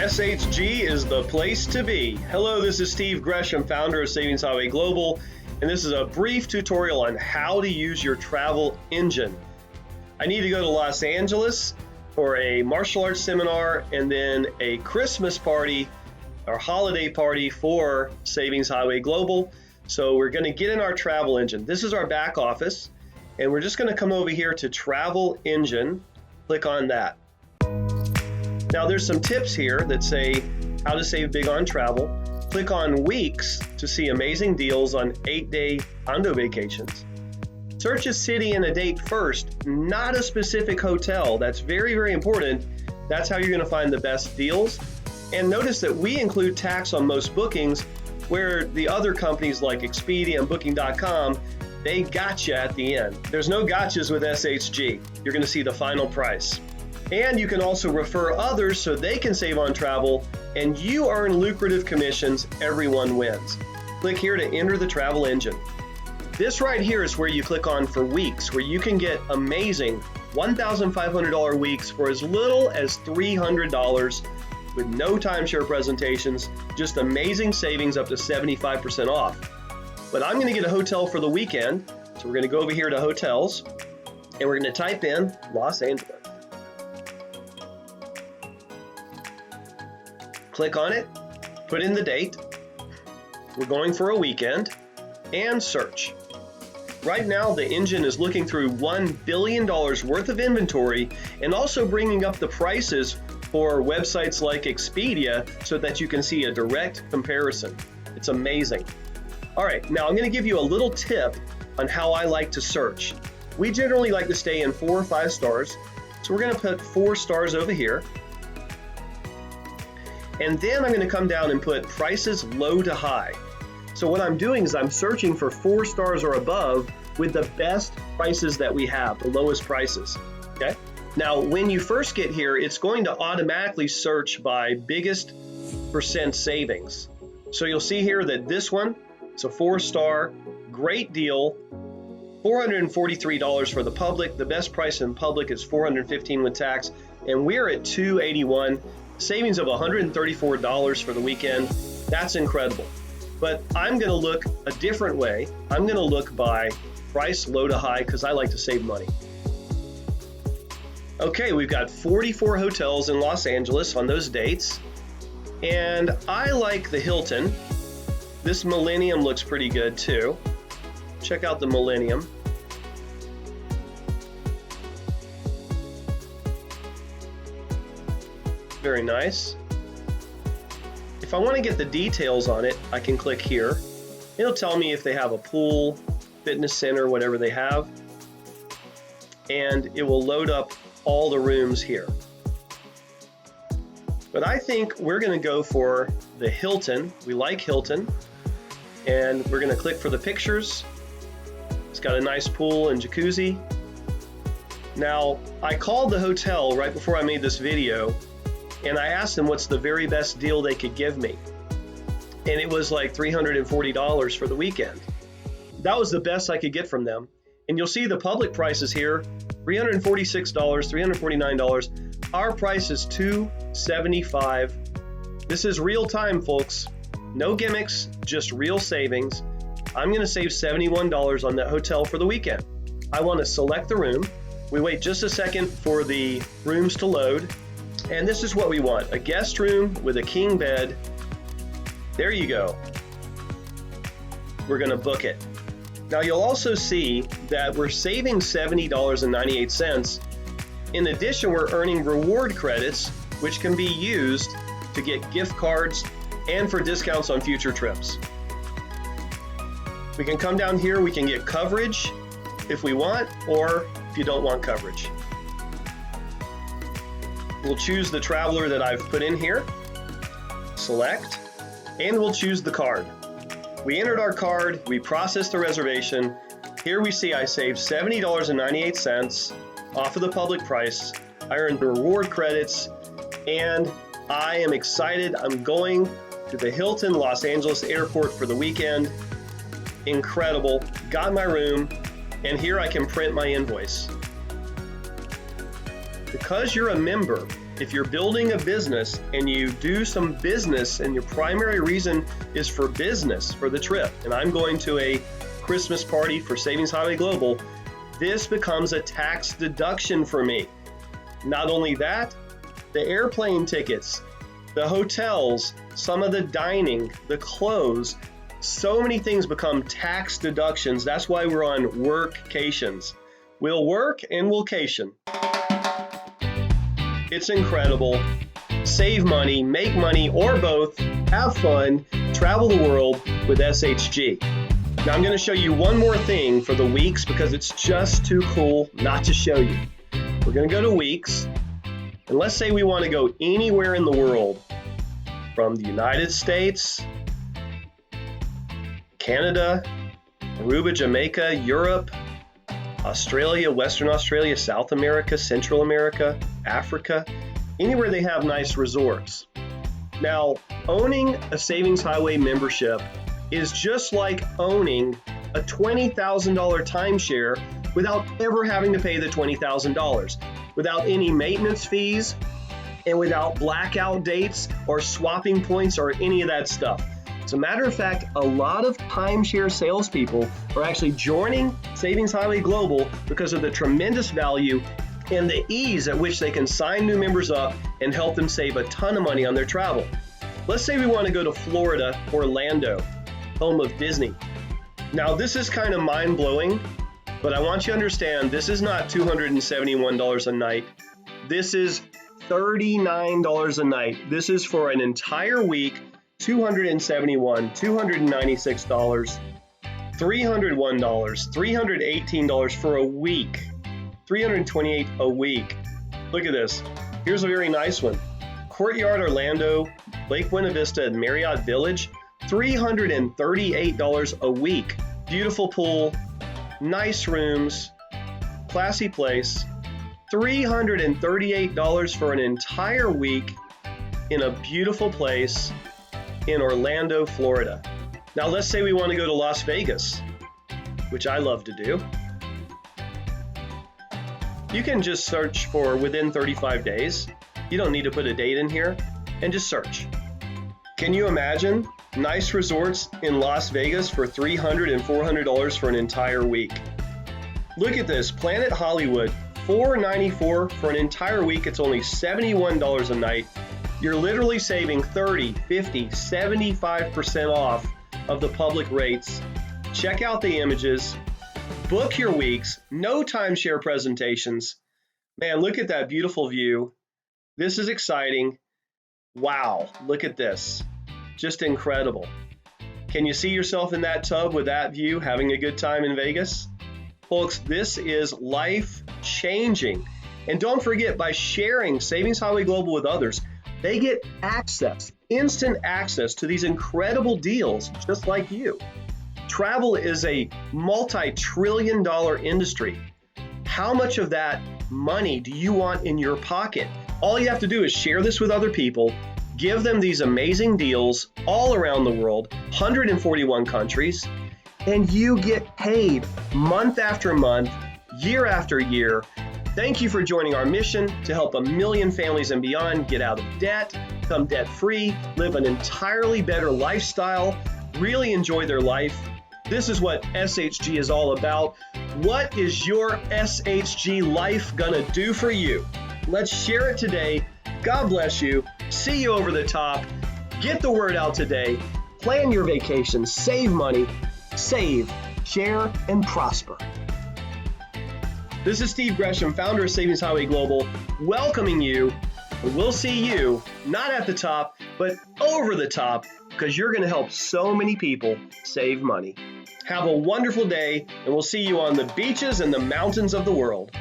SHG is the place to be. Hello, this is Steve Gresham, founder of Savings Highway Global, and this is a brief tutorial on how to use your travel engine. I need to go to Los Angeles for a martial arts seminar and then a Christmas party or holiday party for Savings Highway Global. So we're going to get in our travel engine. This is our back office, and we're just going to come over here to Travel Engine, click on that. Now there's some tips here that say how to save big on travel. Click on weeks to see amazing deals on 8-day condo vacations. Search a city and a date first, not a specific hotel. That's very, very important. That's how you're going to find the best deals. And notice that we include tax on most bookings, where the other companies like Expedia and Booking.com, they gotcha at the end. There's no gotchas with SHG. You're going to see the final price. And you can also refer others so they can save on travel, and you earn lucrative commissions. Everyone wins. Click here to enter the travel engine. This right here is where you click on for weeks, where you can get amazing $1,500 weeks for as little as $300 with no timeshare presentations, just amazing savings up to 75% off. But I'm going to get a hotel for the weekend, so we're going to go over here to hotels, and we're going to type in Los Angeles. Click on it, put in the date, we're going for a weekend, and search. Right now, the engine is looking through $1 billion worth of inventory and also bringing up the prices for websites like Expedia so that you can see a direct comparison. It's amazing. All right, now I'm going to give you a little tip on how I like to search. We generally like to stay in 4 or 5 stars, so we're going to put 4 stars over here. And then I'm going to come down and put prices low to high. So what I'm doing is I'm searching for 4 stars or above with the best prices that we have, the lowest prices, okay? Now, when you first get here, it's going to automatically search by biggest percent savings. So you'll see here that this one, it's a 4-star, great deal, $443 for the public. The best price in public is $415 with tax, and we're at $281. Savings of $134 for the weekend. That's incredible. But I'm going to look a different way. I'm going to look by price low to high because I like to save money. Okay, we've got 44 hotels in Los Angeles on those dates. And I like the Hilton. This Millennium looks pretty good too. Check out the Millennium. Very nice. If I want to get the details on it, I can click here. It'll tell me if they have a pool, fitness center, whatever they have. And it will load up all the rooms here. But I think we're going to go for the Hilton. We like Hilton. And we're going to click for the pictures. It's got a nice pool and jacuzzi. Now, I called the hotel right before I made this video, and I asked them what's the very best deal they could give me. And it was like $340 for the weekend. That was the best I could get from them. And you'll see the public prices here, $346, $349. Our price is $275. This is real time, folks. No gimmicks, just real savings. I'm gonna save $71 on that hotel for the weekend. I wanna select the room. We wait just a second for the rooms to load. And this is what we want, a guest room with a king bed. There you go. We're gonna book it. Now you'll also see that we're saving $70.98. In addition, we're earning reward credits, which can be used to get gift cards and for discounts on future trips. We can come down here, we can get coverage if we want, or if you don't want coverage. We'll choose the traveler that I've put in here, select, and we'll choose the card. We entered our card, we processed the reservation. Here we see I saved $70.98 off of the public price. I earned the reward credits, and I am excited. I'm going to the Hilton Los Angeles Airport for the weekend. Incredible. Got my room, and here I can print my invoice. Because you're a member, If you're building a business and you do some business and your primary reason is for business, for the trip, and I'm going to a Christmas party for Savings Highway Global, this becomes a tax deduction for me. Not only that, the airplane tickets, the hotels, some of the dining, the clothes, so many things become tax deductions. That's why we're on workcations. We'll work and we'll cation. It's incredible. Save money, make money, or both. Have fun. Travel the world with SHG. Now I'm going to show you one more thing for the weeks because it's just too cool not to show you. We're going to go to weeks. And let's say we want to go anywhere in the world, from the United States, Canada, Aruba, Jamaica, Europe, Australia, Western Australia, South America, Central America, Africa, anywhere they have nice resorts. Now, owning a Savings Highway membership is just like owning a $20,000 timeshare without ever having to pay the $20,000, without any maintenance fees, and without blackout dates or swapping points or any of that stuff. As a matter of fact, a lot of timeshare salespeople are actually joining Savings Highway Global because of the tremendous value and the ease at which they can sign new members up and help them save a ton of money on their travel. Let's say we want to go to Florida, Orlando, home of Disney. Now, this is kind of mind-blowing, but I want you to understand this is not $271 a night. This is $39 a night. This is for an entire week, $271, $296, $301, $318 for a week, $328 a week. Look at this. Here's a very nice one. Courtyard Orlando, Lake Buena Vista and Marriott Village, $338 a week. Beautiful pool, nice rooms, classy place. $338 for an entire week in a beautiful place in Orlando, Florida. Now let's say we want to go to Las Vegas, which I love to do. You can just search for within 35 days. You don't need to put a date in here, and just search. Can you imagine nice resorts in Las Vegas for $300 and $400 for an entire week? Look at this, Planet Hollywood, $494 for an entire week. It's only $71 a night. You're literally saving 30, 50, 75% off of the public rates. Check out the images, book your weeks, no timeshare presentations. Man, look at that beautiful view. This is exciting. Wow, look at this. Just incredible. Can you see yourself in that tub with that view, having a good time in Vegas? Folks, this is life-changing. And don't forget, by sharing Savings Highway Global with others, they get access, instant access to these incredible deals just like you. Travel is a multi-trillion-dollar industry. How much of that money do you want in your pocket? All you have to do is share this with other people, give them these amazing deals all around the world, 141 countries, and you get paid month after month, year after year. Thank you for joining our mission to help 1 million families and beyond get out of debt, become debt-free, live an entirely better lifestyle, really enjoy their life. This is what SHG is all about. What is your SHG life gonna do for you? Let's share it today. God bless you. See you over the top. Get the word out today. Plan your vacation. Save money. Save, share, and prosper. This is Steve Gresham, founder of Savings Highway Global, welcoming you. We'll see you not at the top, but over the top, because you're going to help so many people save money. Have a wonderful day, and we'll see you on the beaches and the mountains of the world.